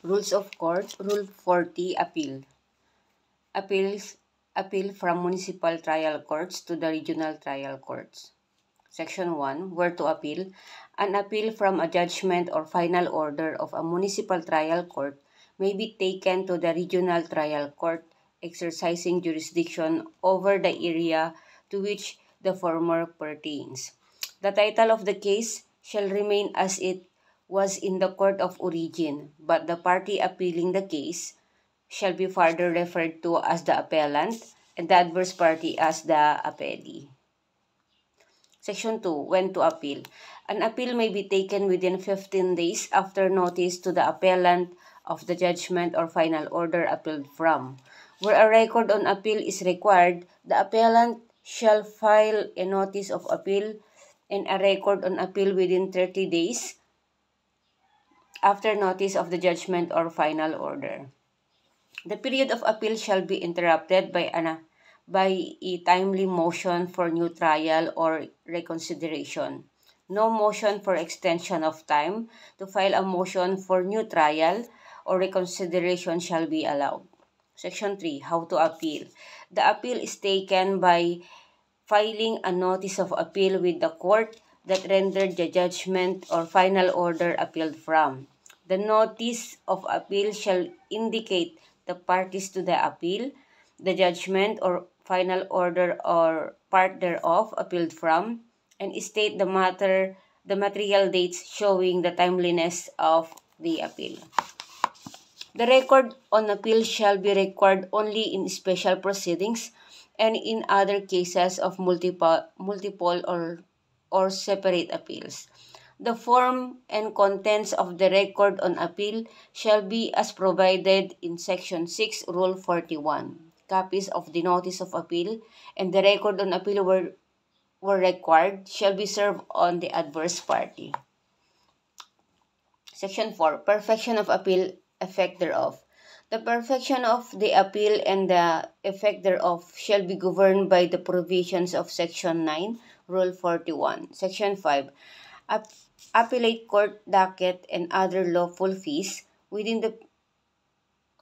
Rules of Court, Rule 40, Appeal. Appeal from municipal trial courts to the regional trial courts. Section 1. Where to appeal. An appeal from a judgment or final order of a municipal trial court may be taken to the regional trial court, exercising jurisdiction over the area to which the former pertains. The title of the case shall remain as it was in the court of origin, but the party appealing the case shall be further referred to as the appellant and the adverse party as the appellee. Section 2. When to appeal. An appeal may be taken within 15 days after notice to the appellant of the judgment or final order appealed from. Where a record on appeal is required, the appellant shall file a notice of appeal and a record on appeal within 30 days after notice of the judgment or final order. The period of appeal shall be interrupted by a timely motion for new trial or reconsideration. No motion for extension of time to file a motion for new trial or reconsideration shall be allowed. Section 3. How to appeal. The appeal is taken by filing a notice of appeal with the court that rendered the judgment or final order appealed from. The notice of appeal shall indicate the parties to the appeal, the judgment or final order or part thereof appealed from, and state the material dates showing the timeliness of the appeal. The record on appeal shall be required only in special proceedings and in other cases of multiple or separate appeals. The form and contents of the record on appeal shall be as provided in Section 6, Rule 41. Copies of the notice of appeal and the record on appeal were required shall be served on the adverse party. Section 4. Perfection of appeal, effect thereof. The perfection of the appeal and the effect thereof shall be governed by the provisions of Section 9, Rule 41. Section 5. Appellate court docket and other lawful fees within the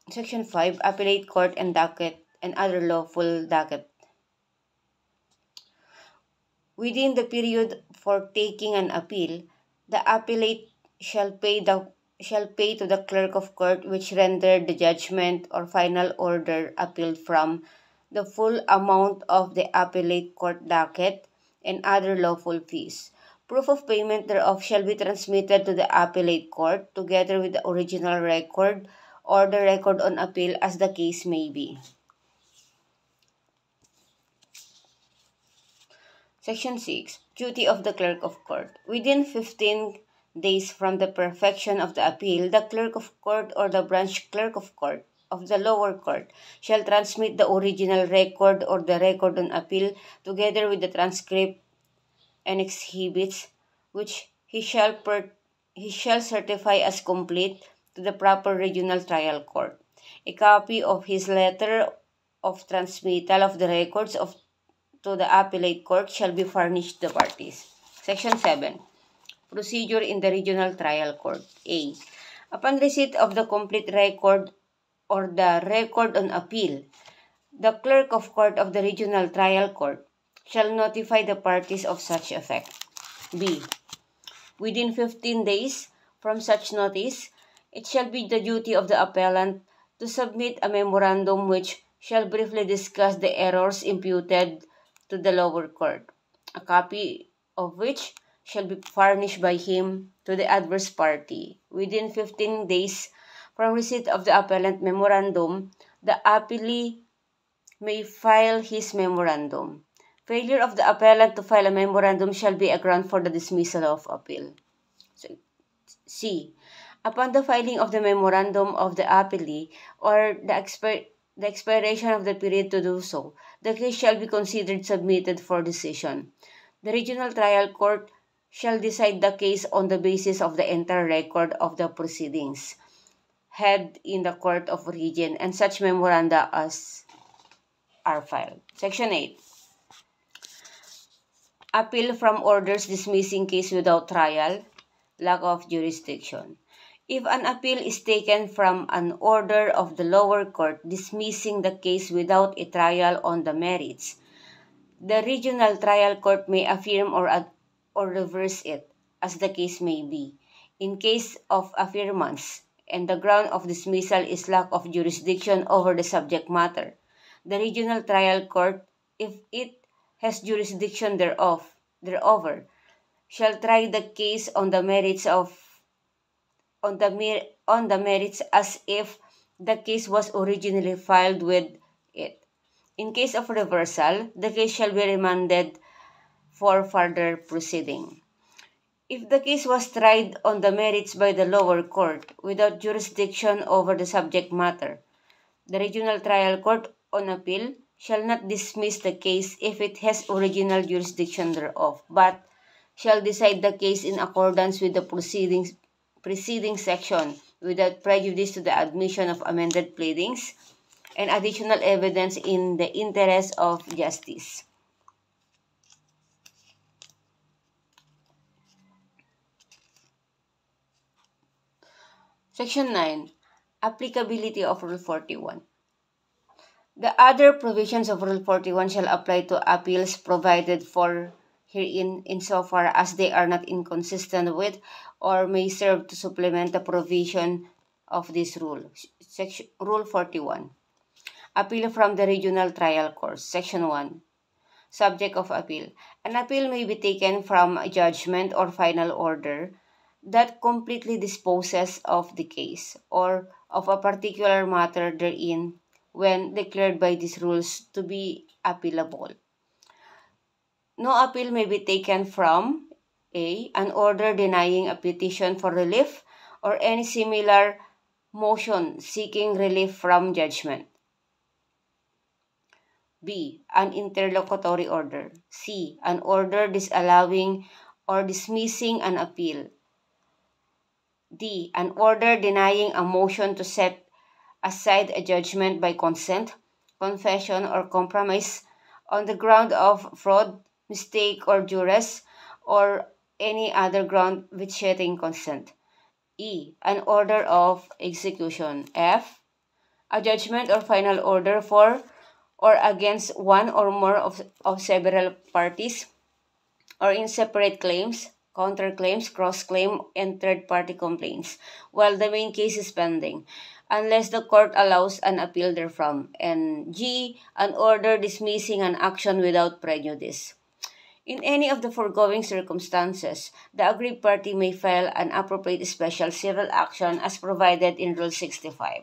Section 5. Appellate court and docket and other lawful docket. Within the period for taking an appeal, the appellate shall pay to the clerk of court which rendered the judgment or final order appealed from the full amount of the appellate court docket and other lawful fees. Proof of payment thereof shall be transmitted to the appellate court together with the original record or the record on appeal as the case may be. Section 6. Duty of the clerk of court. Within 15 days from the perfection of the appeal, the clerk of court or the branch clerk of court of the lower court shall transmit the original record or the record on appeal together with the transcript and exhibits, which he shall certify as complete to the proper regional trial court. A copy of his letter of transmittal of the records to the appellate court shall be furnished the parties. Section 7. Procedure in the regional trial court. A. Upon receipt of the complete record or the record on appeal, the clerk of court of the regional trial court shall notify the parties of such effect. B. Within 15 days from such notice, it shall be the duty of the appellant to submit a memorandum which shall briefly discuss the errors imputed to the lower court, a copy of which shall be furnished by him to the adverse party. Within 15 days from receipt of the appellant memorandum, the appellee may file his memorandum. Failure of the appellant to file a memorandum shall be a ground for the dismissal of appeal. C. Upon the filing of the memorandum of the appellee or the expiration of the period to do so, the case shall be considered submitted for decision. The regional trial court shall decide the case on the basis of the entire record of the proceedings held in the court of origin and such memoranda as are filed. Section 8. Appeal from orders dismissing case without trial, lack of jurisdiction. If an appeal is taken from an order of the lower court dismissing the case without a trial on the merits, the regional trial court may affirm or reverse it, as the case may be. In case of affirmance, and the ground of dismissal is lack of jurisdiction over the subject matter, the regional trial court, if it has jurisdiction thereover, shall try the case on the merits as if the case was originally filed with it. In case of reversal, the case shall be remanded for further proceeding. If the case was tried on the merits by the lower court without jurisdiction over the subject matter, the regional trial court on appeal shall not dismiss the case if it has original jurisdiction thereof, but shall decide the case in accordance with the preceding section without prejudice to the admission of amended pleadings and additional evidence in the interest of justice. Section 9. Applicability of Rule 41. The other provisions of Rule 41 shall apply to appeals provided for herein insofar as they are not inconsistent with or may serve to supplement the provision of this rule. Rule 41. Appeal from the regional trial courts. Section 1. Subject of appeal. An appeal may be taken from a judgment or final order that completely disposes of the case or of a particular matter therein when declared by these rules to be appealable. No appeal may be taken from A. An order denying a petition for relief or any similar motion seeking relief from judgment. B. An interlocutory order. C. An order disallowing or dismissing an appeal. D. An order denying a motion to set aside a judgment by consent, confession, or compromise on the ground of fraud, mistake, or duress, or any other ground vitiating consent. E. An order of execution. F. A judgment or final order for or against one or more of several parties, or in separate claims, counterclaims, cross-claim, and third-party complaints, while the main case is pending, unless the court allows an appeal therefrom. And G. An order dismissing an action without prejudice. In any of the foregoing circumstances, the aggrieved party may file an appropriate special civil action as provided in Rule 65.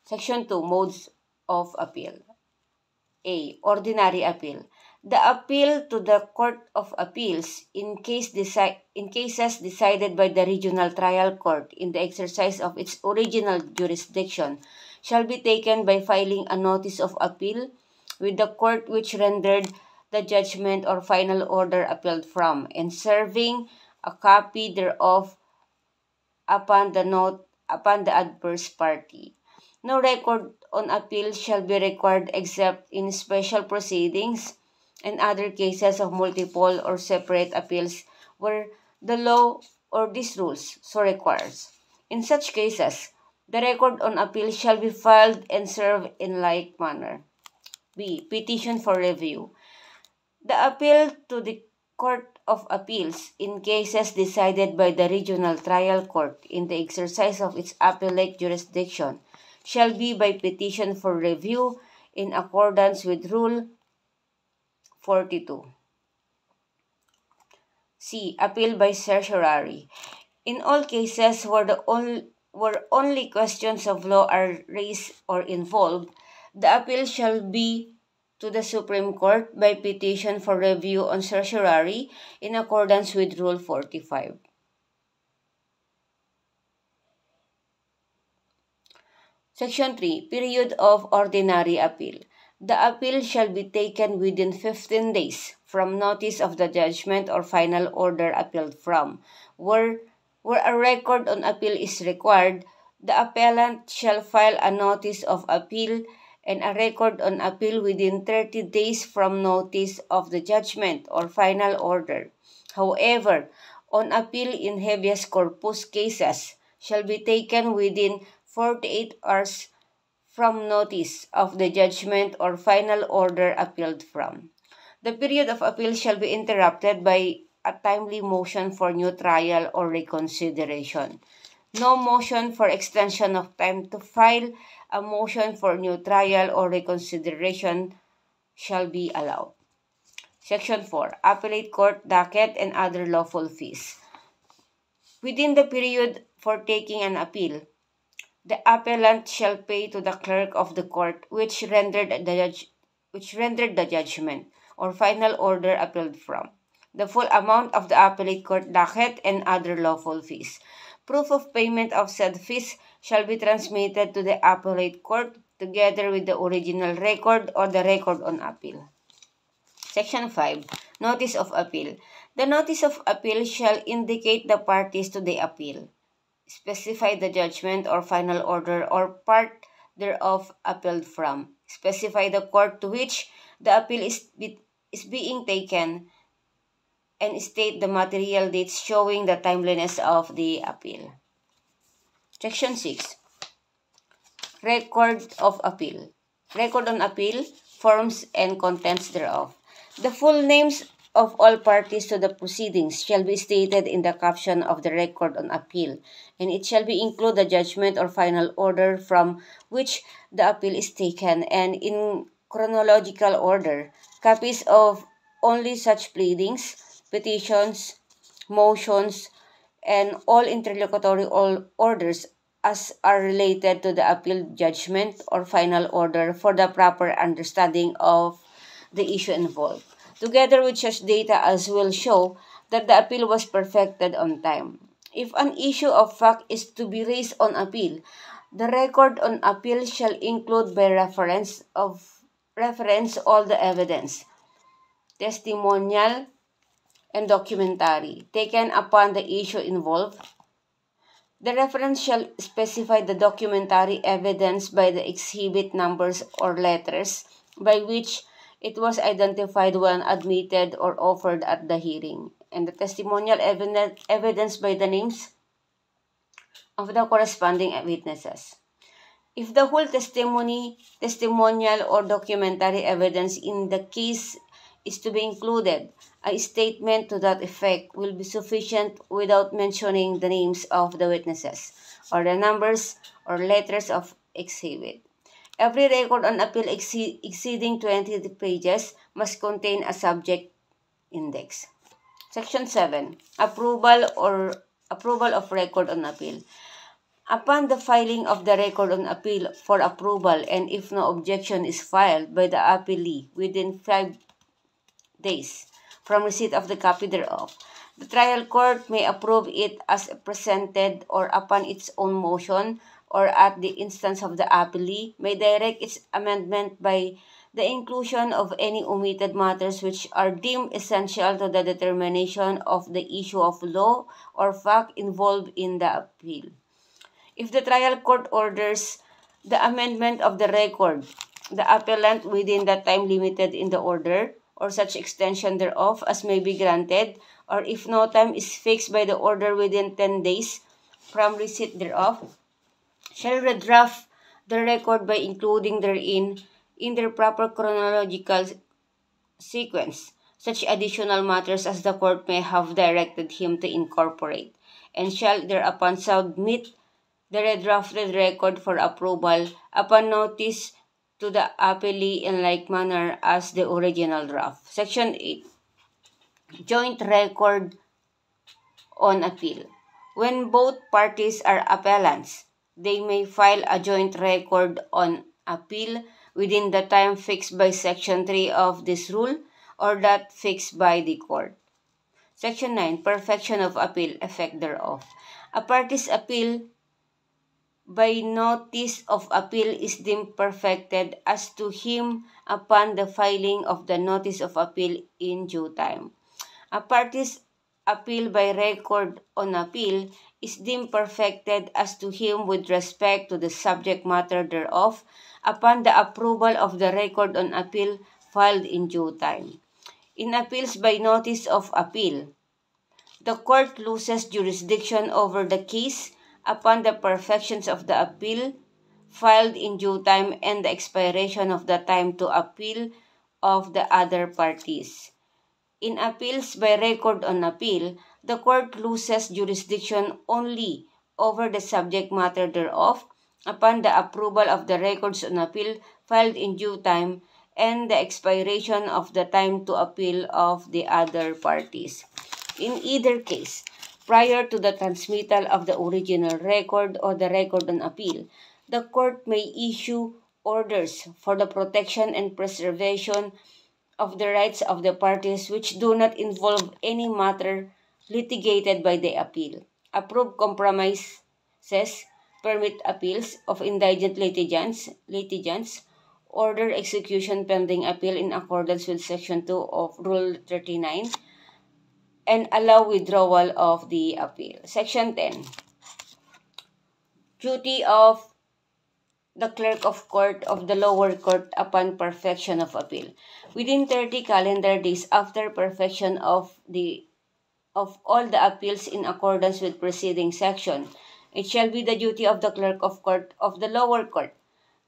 Section 2. Modes of appeal. A. Ordinary appeal. The appeal to the Court of Appeals in cases decided by the regional trial court in the exercise of its original jurisdiction shall be taken by filing a notice of appeal with the court which rendered the judgment or final order appealed from, and serving a copy thereof upon the adverse party. No record on appeal shall be required except in special proceedings and other cases of multiple or separate appeals where the law or these rules so requires. In such cases, the record on appeal shall be filed and served in like manner. B. Petition for review. The appeal to the Court of Appeals in cases decided by the regional trial court in the exercise of its appellate jurisdiction shall be by petition for review in accordance with Rule 42. C. Appeal by certiorari. In all cases where only questions of law are raised or involved, the appeal shall be to the Supreme Court by petition for review on certiorari in accordance with Rule 45. Section 3. Period of ordinary appeal. The appeal shall be taken within 15 days from notice of the judgment or final order appealed from. Where a record on appeal is required, the appellant shall file a notice of appeal and a record on appeal within 30 days from notice of the judgment or final order. However, on appeal in habeas corpus cases shall be taken within 48 hours from notice of the judgment or final order appealed from. The period of appeal shall be interrupted by a timely motion for new trial or reconsideration. No motion for extension of time to file a motion for new trial or reconsideration shall be allowed. Section 4. Appellate Court Docket and Other Lawful Fees. Within the period for taking an appeal, the appellant shall pay to the clerk of the court which rendered the judgment or final order appealed from the full amount of the appellate court docket and other lawful fees. Proof of payment of said fees shall be transmitted to the appellate court together with the original record or the record on appeal. Section 5. Notice of Appeal. The notice of appeal shall indicate the parties to the appeal, specify the judgment or final order or part thereof appealed from, specify the court to which the appeal is being taken, and state the material dates showing the timeliness of the appeal. Section 6. Record of Appeal. Record on appeal, forms and contents thereof. The full names of all parties to the proceedings shall be stated in the caption of the record on appeal, and it shall be include the judgment or final order from which the appeal is taken, and in chronological order, copies of only such pleadings, petitions, motions, and all interlocutory orders as are related to the appeal judgment or final order for the proper understanding of the issue involved, together with such data as will show that the appeal was perfected on time. If an issue of fact is to be raised on appeal, the record on appeal shall include by reference all the evidence, testimonial, and documentary taken upon the issue involved. The reference shall specify the documentary evidence by the exhibit numbers or letters by which it was identified when admitted or offered at the hearing, and the testimonial evidence by the names of the corresponding witnesses. If the whole testimonial, or documentary evidence in the case is to be included, a statement to that effect will be sufficient without mentioning the names of the witnesses or the numbers or letters of exhibit. Every record on appeal exceeding 20 pages must contain a subject index. Section 7. Approval of record on appeal. Upon the filing of the record on appeal for approval, and if no objection is filed by the appellee within 5 days from receipt of the copy thereof, the trial court may approve it as presented, or upon its own motion, or at the instance of the appellee, may direct its amendment by the inclusion of any omitted matters which are deemed essential to the determination of the issue of law or fact involved in the appeal. If the trial court orders the amendment of the record, the appellant within the time limited in the order, or such extension thereof as may be granted, or if no time is fixed by the order within 10 days from receipt thereof, shall redraft the record by including therein, in their proper chronological sequence, such additional matters as the court may have directed him to incorporate, and shall thereupon submit the redrafted record for approval upon notice to the appellee in like manner as the original draft. Section 8. Joint record on appeal. When both parties are appellants, they may file a joint record on appeal within the time fixed by Section 3 of this rule, or that fixed by the court. Section 9. Perfection of appeal, effect thereof. A party's appeal by notice of appeal is deemed perfected as to him upon the filing of the notice of appeal in due time. A party's appeal by record on appeal is deemed perfected as to him with respect to the subject matter thereof upon the approval of the record on appeal filed in due time. In appeals by notice of appeal, the court loses jurisdiction over the case upon the perfection of the appeal filed in due time and the expiration of the time to appeal of the other parties. In appeals by record on appeal, the court loses jurisdiction only over the subject matter thereof upon the approval of the records on appeal filed in due time and the expiration of the time to appeal of the other parties. In either case, prior to the transmittal of the original record or the record on appeal, the court may issue orders for the protection and preservation of the rights of the parties which do not involve any matter litigated by the appeal. Approve compromises, permit appeals of indigent litigants, order execution pending appeal in accordance with Section 2 of Rule 39, and allow withdrawal of the appeal. Section 10. Duty of the clerk of court of the lower court upon perfection of appeal. Within 30 calendar days after perfection of all the appeals in accordance with preceding section, it shall be the duty of the clerk of court of the lower court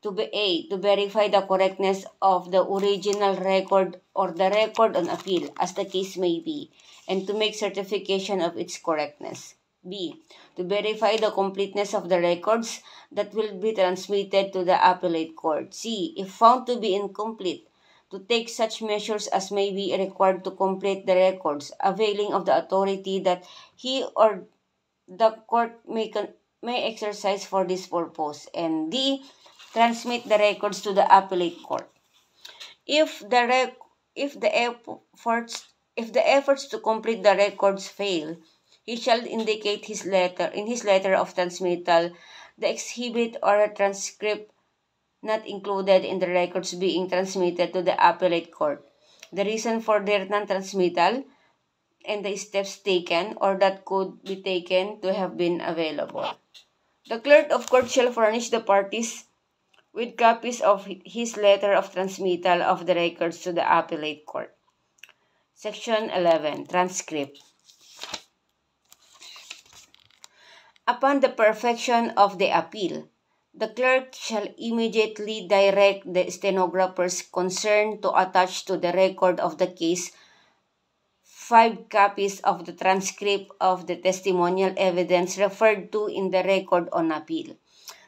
to verify the correctness of the original record or the record on appeal, as the case may be, and to make certification of its correctness. B. To verify the completeness of the records that will be transmitted to the appellate court. C. If found to be incomplete, to take such measures as may be required to complete the records, availing of the authority that he or the court may exercise for this purpose. And D. Transmit the records to the appellate court. If the efforts to complete the records fail, he shall indicate in his letter of transmittal the exhibit or a transcript not included in the records being transmitted to the appellate court, the reason for their non-transmittal, and the steps taken or that could be taken to have been available. The clerk of court shall furnish the parties with copies of his letter of transmittal of the records to the appellate court. Section 11. Transcript. Upon the perfection of the appeal, the clerk shall immediately direct the stenographers concerned to attach to the record of the case 5 copies of the transcript of the testimonial evidence referred to in the record on appeal.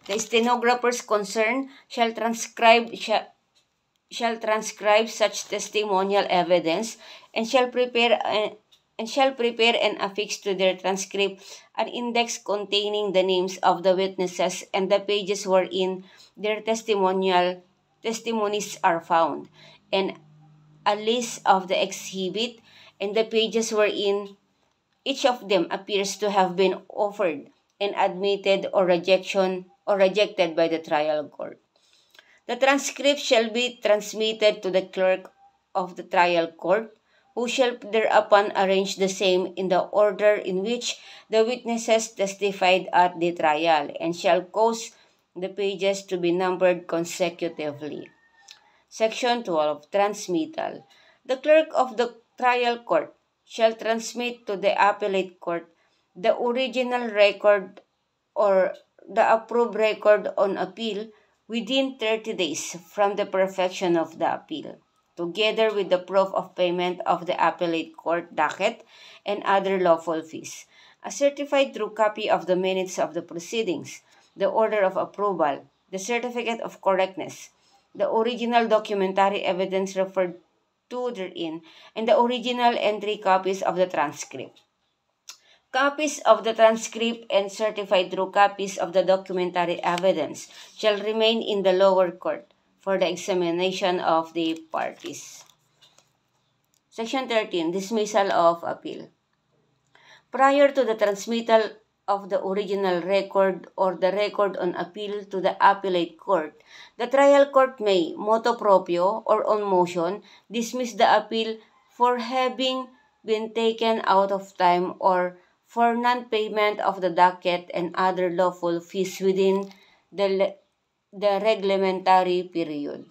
The stenographers concerned shall transcribe such testimonial evidence and shall prepare and affix to their transcript an index containing the names of the witnesses and the pages wherein their testimonies are found, and a list of the exhibit and the pages wherein each of them appears to have been offered and admitted or rejected by the trial court. The transcript shall be transmitted to the clerk of the trial court, who shall thereupon arrange the same in the order in which the witnesses testified at the trial, and shall cause the pages to be numbered consecutively. Section 12. Transmittal. The clerk of the trial court shall transmit to the appellate court the original record or the approved record on appeal within 30 days from the perfection of the appeal, together with the proof of payment of the appellate court docket and other lawful fees, a certified true copy of the minutes of the proceedings, the order of approval, the certificate of correctness, the original documentary evidence referred to therein, and the original and 3 copies of the transcript. Copies of the transcript and certified true copies of the documentary evidence shall remain in the lower court for the examination of the parties. Section 13. Dismissal of appeal. Prior to the transmittal of the original record or the record on appeal to the appellate court, the trial court may, motu proprio or on motion, dismiss the appeal for having been taken out of time or for non-payment of the docket and other lawful fees within the reglementary period.